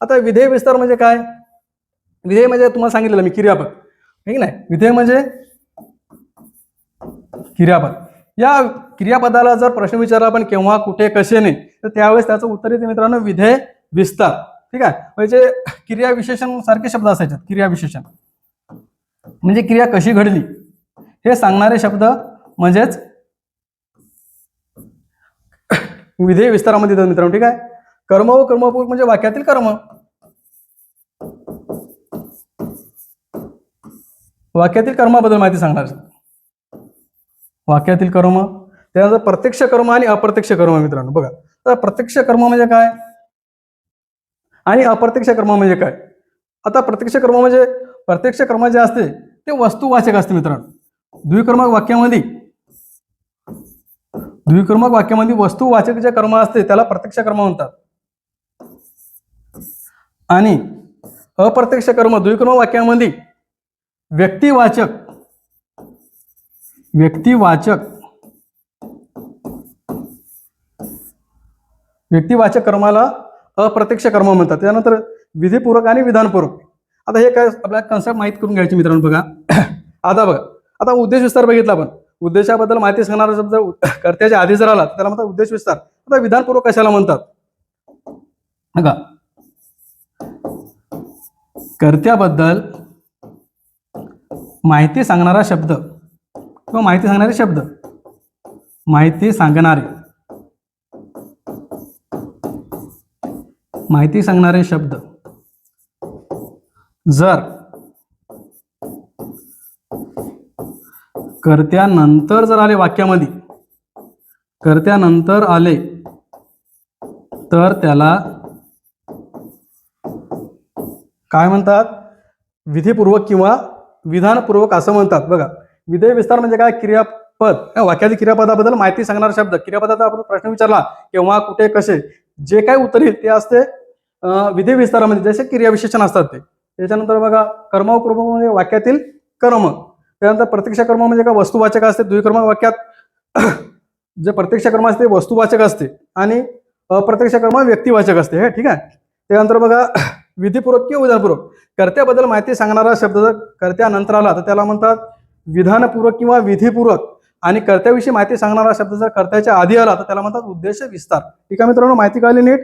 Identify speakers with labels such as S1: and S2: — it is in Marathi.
S1: आता विधेय विस्तार म्हणजे काय? विधेय म्हणजे तुम्हाला सांगितलेलं मी क्रियापद, ठीक नाही. विधेय म्हणजे क्रियापद. या क्रियापदाला जर प्रश्न विचारला आपण केव्हा, कुठे, कशाने, तर त्यावेळेस त्याचं उत्तर येते मित्रांनो विधेय विस्तार. ठीक आहे. म्हणजे क्रिया विशेषण सारखे शब्द असायचे. क्रिया विशेषण म्हणजे क्रिया कशी घडली हे सांगणारे शब्द म्हणजेच विधेय विस्तारामध्ये येतात मित्रांनो. ठीक आहे. कर्म व कर्मपूरक म्हणजे वाक्यातील कर्म, वाक्यातील कर्माबद्दल माहिती सांगणार. वाक्यातील कर्म, त्यानंतर प्रत्यक्ष कर्म आणि अप्रत्यक्ष कर्म मित्रांनो. बघा, तर प्रत्यक्ष कर्म म्हणजे काय आणि अप्रत्यक्ष कर्म म्हणजे काय? आता प्रत्यक्ष कर्म म्हणजे प्रत्यक्ष कर्म जे असते ते वस्तुवाचक असते मित्रांनो. द्विकर्मक वाक्यामध्ये वस्तुवाचक जे कर्म असते त्याला प्रत्यक्ष कर्म म्हणतात. आणि अप्रत्यक्ष कर्म द्विकर्मक वाक्यामध्ये व्यक्तिवाचक कर्माला अप्रत्यक्ष कर्म म्हणतात. त्यानंतर विधीपूरक आणि विधानपूरक. आता हे काय आपल्याला कन्सेप्ट माहित करून घ्यायची मित्रांनो. बघा आता बघा, आता उद्देश विस्तार बघितला आपण. उद्देशाबद्दल माहिती सांगणारा शब्द कर्त्याच्या आधी जर आला त्याला म्हणतात उद्देश विस्तार. आता विधानपूर्वक कशाला म्हणतात? बघा, कर्त्याबद्दल माहिती सांगणारा शब्द किंवा माहिती सांगणारे शब्द जर कर्त्यानंतर जर आले, वाक्यामध्ये कर्त्यानंतर आले तर त्याला काय म्हणतात? विधीपूर्वक किंवा विधानपूर्वक असं म्हणतात. बघा, विधेय विस्तार म्हणजे काय? क्रियापद, वाक्यातील क्रियापदाबद्दल माहिती सांगणारा शब्द. क्रियापदाचा आपण प्रश्न विचारला केव्हा, कुठे, कसे, जे काही उत्तर येईल ते असते विधेय विस्तारामध्ये, जसे क्रियाविशेषण असतात ते. त्याच्यानंतर बघा, कर्म व कर्म म्हणजे वाक्यातील कर्म. त्यानंतर प्रत्यक्ष कर्म म्हणजे काय? वस्तुवाचक असते. द्विकर्मक वाक्यात जे प्रत्यक्ष कर्म असते वस्तुवाचक असते आणि अप्रत्यक्ष कर्म व्यक्तिवाचक असते. हे ठीक आहे. त्यानंतर बघा, विधीपूर्वक किंवा विधानपूर्वक. कर्त्याबद्दल माहिती सांगणारा शब्द जर कर्त्यानंतर आला तर त्याला म्हणतात विधानपूर्वक किंवा विधीपूर्वक. आणि कर्त्याविषयी माहिती सांगणारा शब्द जर कर्त्याच्या आधी आला तर त्याला म्हणतात उद्देश विस्तार. ठीक आहे मित्रांनो, माहिती कळली नीट?